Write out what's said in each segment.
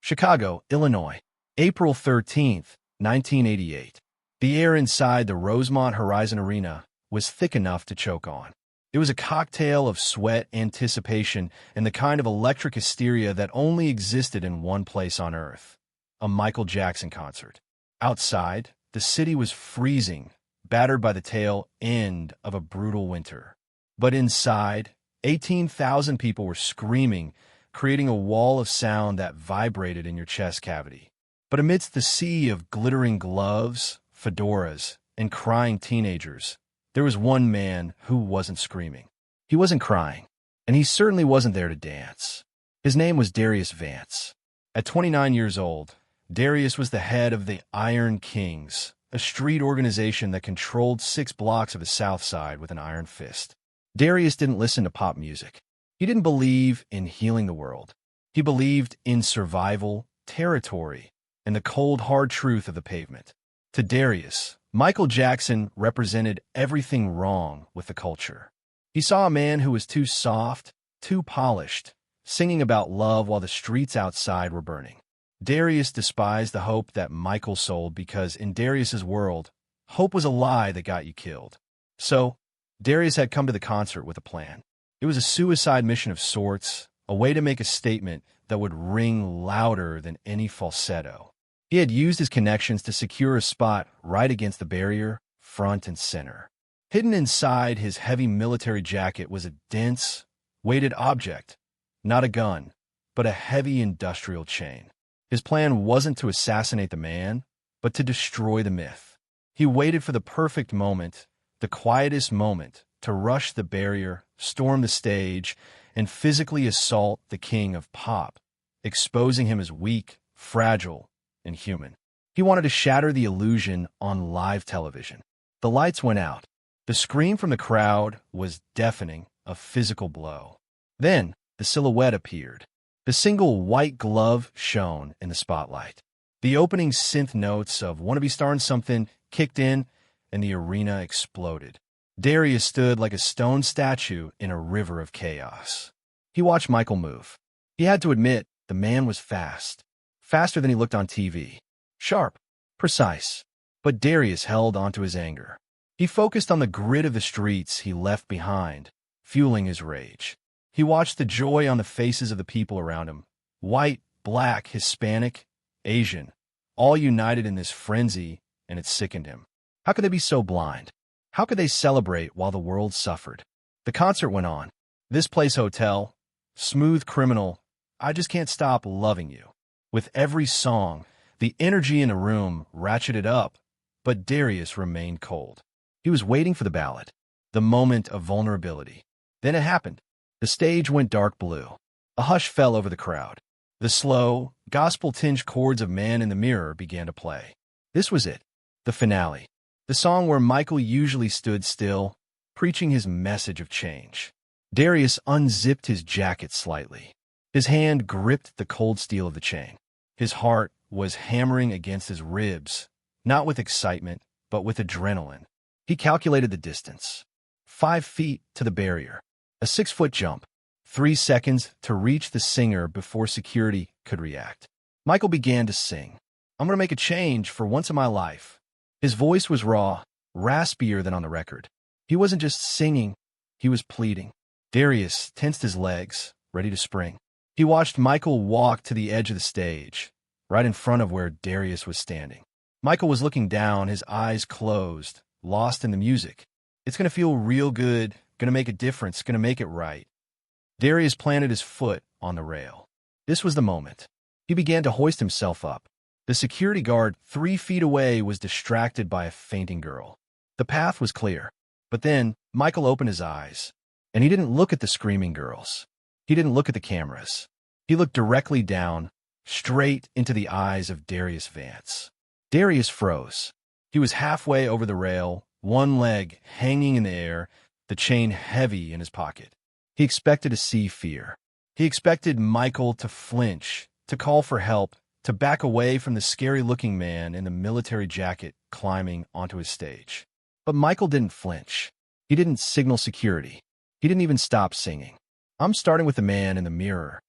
Chicago, Illinois, April 13th, 1988. The air inside the Rosemont Horizon Arena was thick enough to choke on. It was a cocktail of sweat, anticipation, and the kind of electric hysteria that only existed in one place on Earth: a Michael Jackson concert. Outside, the city was freezing, battered by the tail end of a brutal winter. But inside, 18,000 people were screaming, creating a wall of sound that vibrated in your chest cavity. But amidst the sea of glittering gloves, fedoras, and crying teenagers, there was one man who wasn't screaming. He wasn't crying, and he certainly wasn't there to dance. His name was Darius Vance. At 29 years old, Darius was the head of the Iron Kings, a street organization that controlled 6 blocks of the South Side with an iron fist. Darius didn't listen to pop music. He didn't believe in healing the world. He believed in survival, territory, and the cold, hard truth of the pavement. To Darius, Michael Jackson represented everything wrong with the culture. He saw a man who was too soft, too polished, singing about love while the streets outside were burning. Darius despised the hope that Michael sold because, in Darius's world, hope was a lie that got you killed. So, Darius had come to the concert with a plan. It was a suicide mission of sorts, a way to make a statement that would ring louder than any falsetto. He had used his connections to secure a spot right against the barrier, front and center. Hidden inside his heavy military jacket was a dense, weighted object, not a gun, but a heavy industrial chain. His plan wasn't to assassinate the man, but to destroy the myth. He waited for the perfect moment, the quietest moment, to rush the barrier, storm the stage, and physically assault the king of pop, exposing him as weak, fragile, and human. He wanted to shatter the illusion on live television. The lights went out. The scream from the crowd was deafening, a physical blow. Then, the silhouette appeared. The single white glove shone in the spotlight. The opening synth notes of "Wanna Be Starrin' Something" kicked in, and the arena exploded. Darius stood like a stone statue in a river of chaos. He watched Michael move. He had to admit, the man was fast. Faster than he looked on TV. Sharp. Precise. But Darius held onto his anger. He focused on the grit of the streets he left behind, fueling his rage. He watched the joy on the faces of the people around him. White, black, Hispanic, Asian. All united in this frenzy, and it sickened him. How could they be so blind? How could they celebrate while the world suffered? The concert went on. This Place Hotel, Smooth Criminal, I Just Can't Stop Loving You. With every song, the energy in the room ratcheted up, but Darius remained cold. He was waiting for the ballad, the moment of vulnerability. Then it happened. The stage went dark blue. A hush fell over the crowd. The slow, gospel-tinged chords of Man in the Mirror began to play. This was it, the finale, the song where Michael usually stood still, preaching his message of change. Darius unzipped his jacket slightly. His hand gripped the cold steel of the chain. His heart was hammering against his ribs, not with excitement, but with adrenaline. He calculated the distance. 5 feet to the barrier. A 6-foot jump. 3 seconds to reach the singer before security could react. Michael began to sing. I'm going to make a change for once in my life. His voice was raw, raspier than on the record. He wasn't just singing, he was pleading. Darius tensed his legs, ready to spring. He watched Michael walk to the edge of the stage, right in front of where Darius was standing. Michael was looking down, his eyes closed, lost in the music. It's going to feel real good, going to make a difference, going to make it right. Darius planted his foot on the rail. This was the moment. He began to hoist himself up. The security guard 3 feet away was distracted by a fainting girl. The path was clear. But then, Michael opened his eyes, and he didn't look at the screaming girls. He didn't look at the cameras. He looked directly down, straight into the eyes of Darius Vance. Darius froze. He was halfway over the rail, one leg hanging in the air, the chain heavy in his pocket. He expected to see fear. He expected Michael to flinch, to call for help, to back away from the scary-looking man in the military jacket climbing onto his stage. But Michael didn't flinch. He didn't signal security. He didn't even stop singing. I'm starting with the Man in the Mirror.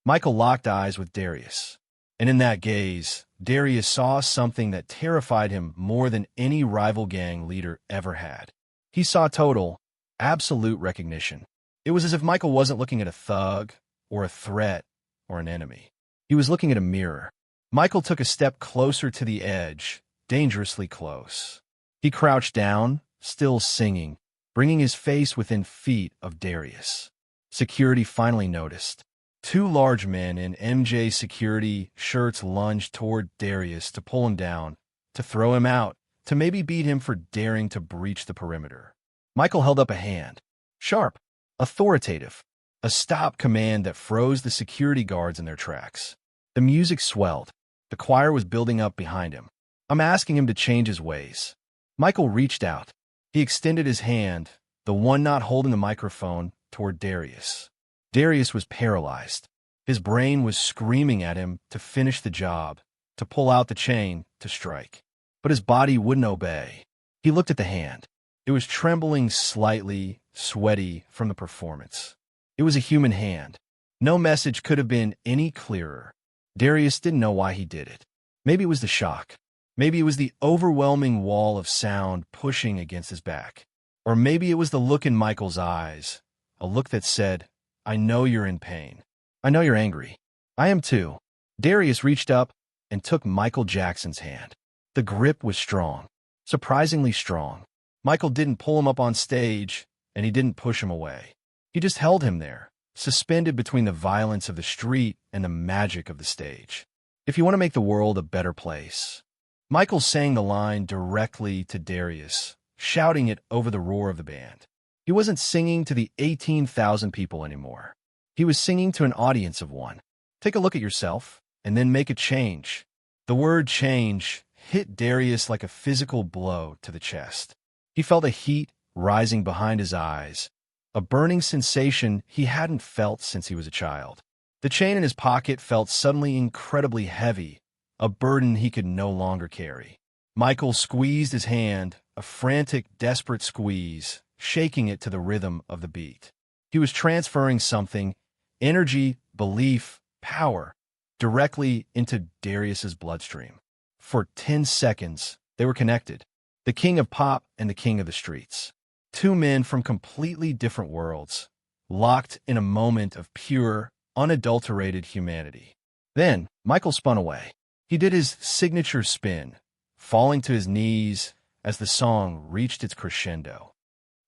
Michael locked eyes with Darius. And in that gaze, Darius saw something that terrified him more than any rival gang leader ever had. He saw total, absolute recognition. It was as if Michael wasn't looking at a thug, or a threat, or an enemy. He was looking at a mirror. Michael took a step closer to the edge, dangerously close. He crouched down, still singing, bringing his face within feet of Darius. Security finally noticed. Two large men in MJ security shirts lunged toward Darius to pull him down, to throw him out, to maybe beat him for daring to breach the perimeter. Michael held up a hand. Sharp, authoritative, a stop command that froze the security guards in their tracks. The music swelled. The choir was building up behind him. I'm asking him to change his ways. Michael reached out. He extended his hand, the one not holding the microphone, toward Darius. Darius was paralyzed. His brain was screaming at him to finish the job, to pull out the chain, to strike. But his body wouldn't obey. He looked at the hand. It was trembling slightly, sweaty from the performance. It was a human hand. No message could have been any clearer. Darius didn't know why he did it. Maybe it was the shock. Maybe it was the overwhelming wall of sound pushing against his back. Or maybe it was the look in Michael's eyes, a look that said, I know you're in pain. I know you're angry. I am too. Darius reached up and took Michael Jackson's hand. The grip was strong, surprisingly strong. Michael didn't pull him up on stage, and he didn't push him away. He just held him there, suspended between the violence of the street and the magic of the stage. If you want to make the world a better place. Michael sang the line directly to Darius, shouting it over the roar of the band. He wasn't singing to the 18,000 people anymore. He was singing to an audience of one. Take a look at yourself, and then make a change. The word change hit Darius like a physical blow to the chest. He felt a heat rising behind his eyes, a burning sensation he hadn't felt since he was a child. The chain in his pocket felt suddenly incredibly heavy, a burden he could no longer carry. Michael squeezed his hand, a frantic, desperate squeeze, shaking it to the rhythm of the beat. He was transferring something, energy, belief, power, directly into Darius's bloodstream. For 10 seconds, they were connected. The king of pop and the king of the streets. Two men from completely different worlds, locked in a moment of pure, unadulterated humanity. Then, Michael spun away. He did his signature spin, falling to his knees as the song reached its crescendo.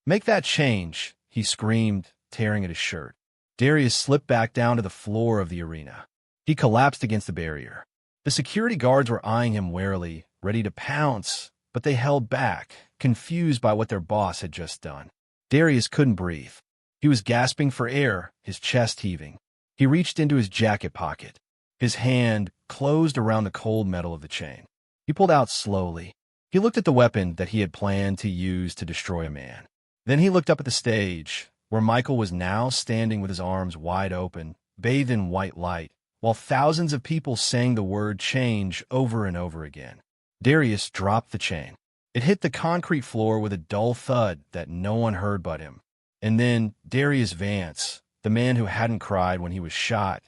Make that change, he screamed, tearing at his shirt. Darius slipped back down to the floor of the arena. He collapsed against the barrier. The security guards were eyeing him warily, ready to pounce, but they held back, confused by what their boss had just done. Darius couldn't breathe. He was gasping for air, his chest heaving. He reached into his jacket pocket. His hand closed around the cold metal of the chain. He pulled out slowly. He looked at the weapon that he had planned to use to destroy a man. Then he looked up at the stage, where Michael was now standing with his arms wide open, bathed in white light, while thousands of people sang the word change over and over again. Darius dropped the chain. It hit the concrete floor with a dull thud that no one heard but him. And then Darius Vance, the man who hadn't cried when he was shot,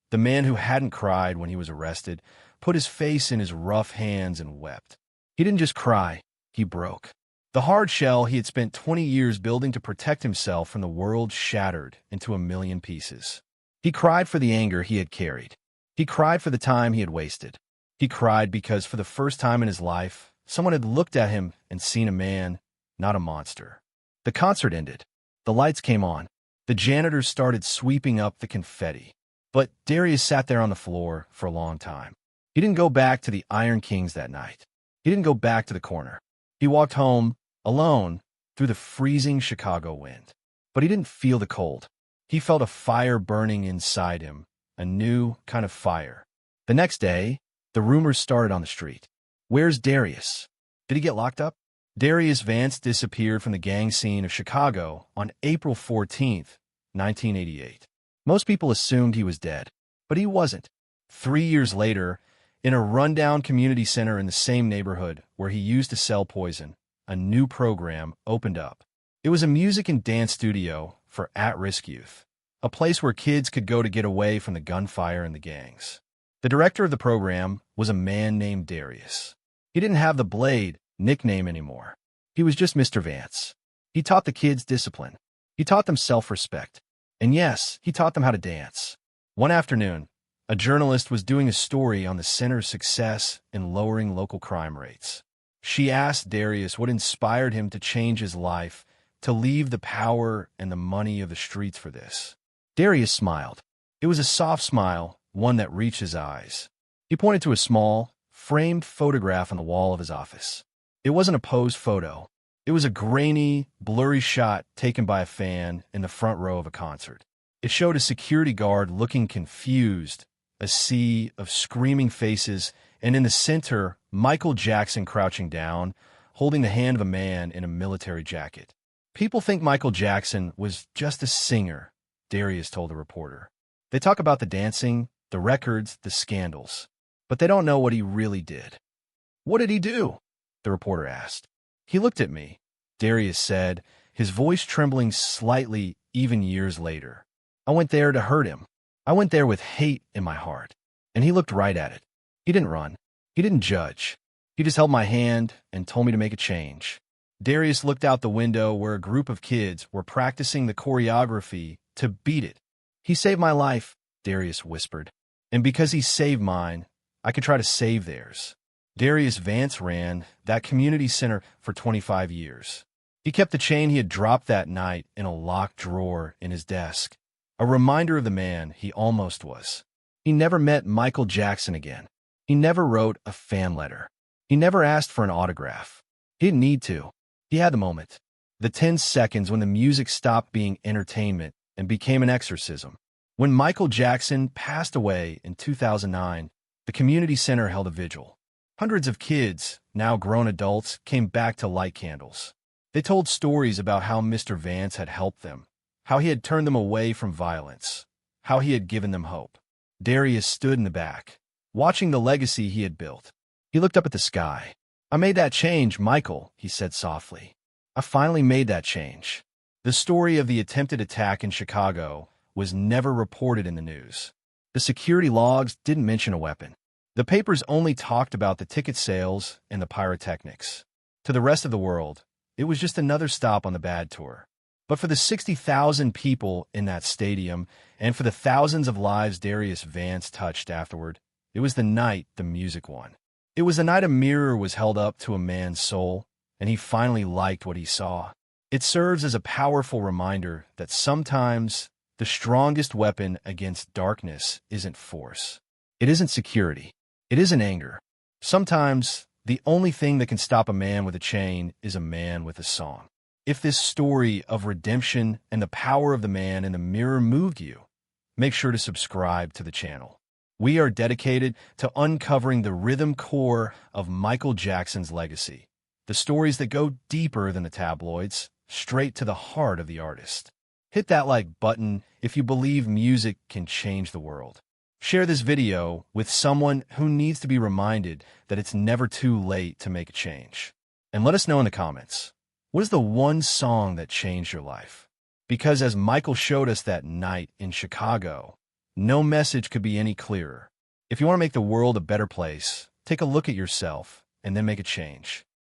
the man who hadn't cried when he was arrested, put his face in his rough hands and wept. He didn't just cry, he broke. The hard shell he had spent 20 years building to protect himself from the world shattered into a million pieces. He cried for the anger he had carried. He cried for the time he had wasted. He cried because for the first time in his life, someone had looked at him and seen a man, not a monster. The concert ended. The lights came on. The janitors started sweeping up the confetti. But Darius sat there on the floor for a long time. He didn't go back to the Iron Kings that night. He didn't go back to the corner. He walked home, alone, through the freezing Chicago wind. But he didn't feel the cold. He felt a fire burning inside him, a new kind of fire. The next day, the rumors started on the street. Where's Darius? Did he get locked up? Darius Vance disappeared from the gang scene of Chicago on April 14th, 1988. Most people assumed he was dead, but he wasn't. 3 years later, in a rundown community center in the same neighborhood where he used to sell poison, a new program opened up. It was a music and dance studio for at-risk youth, a place where kids could go to get away from the gunfire and the gangs. The director of the program was a man named Darius. He didn't have the Blade nickname anymore. He was just Mr. Vance. He taught the kids discipline. He taught them self-respect. And yes, he taught them how to dance. One afternoon, a journalist was doing a story on the center's success in lowering local crime rates. She asked Darius what inspired him to change his life, to leave the power and the money of the streets for this. Darius smiled. It was a soft smile, one that reached his eyes. He pointed to a small, framed photograph on the wall of his office. It wasn't a posed photo. It was a grainy, blurry shot taken by a fan in the front row of a concert. It showed a security guard looking confused, a sea of screaming faces, and in the center, Michael Jackson crouching down, holding the hand of a man in a military jacket. People think Michael Jackson was just a singer, Darius told the reporter. They talk about the dancing, the records, the scandals, but they don't know what he really did. What did he do? The reporter asked. He looked at me, Darius said, his voice trembling slightly even years later. I went there to hurt him. I went there with hate in my heart. And he looked right at it. He didn't run. He didn't judge. He just held my hand and told me to make a change. Darius looked out the window where a group of kids were practicing the choreography to beat it. He saved my life, Darius whispered. And because he saved mine, I could try to save theirs. Darius Vance ran that community center for 25 years. He kept the chain he had dropped that night in a locked drawer in his desk, a reminder of the man he almost was. He never met Michael Jackson again. He never wrote a fan letter. He never asked for an autograph. He didn't need to. He had the moment. The 10 seconds when the music stopped being entertainment and became an exorcism. When Michael Jackson passed away in 2009, the community center held a vigil. Hundreds of kids, now grown adults, came back to light candles. They told stories about how Mr. Vance had helped them, how he had turned them away from violence, how he had given them hope. Darius stood in the back, watching the legacy he had built. He looked up at the sky. I made that change, Michael, he said softly. I finally made that change. The story of the attempted attack in Chicago was never reported in the news. The security logs didn't mention a weapon. The papers only talked about the ticket sales and the pyrotechnics. To the rest of the world, it was just another stop on the bad tour. But for the 60,000 people in that stadium, and for the thousands of lives Darius Vance touched afterward, it was the night the music won. It was the night a mirror was held up to a man's soul, and he finally liked what he saw. It serves as a powerful reminder that sometimes the strongest weapon against darkness isn't force. It isn't security. It isn't anger. Sometimes the only thing that can stop a man with a chain is a man with a song. If this story of redemption and the power of the man in the mirror moved you, make sure to subscribe to the channel. We are dedicated to uncovering the rhythm core of Michael Jackson's legacy, the stories that go deeper than the tabloids, straight to the heart of the artist. Hit that like button if you believe music can change the world. Share this video with someone who needs to be reminded that it's never too late to make a change. And let us know in the comments, what is the one song that changed your life? Because as Michael showed us that night in Chicago, no message could be any clearer. If you want to make the world a better place, take a look at yourself and then make a change.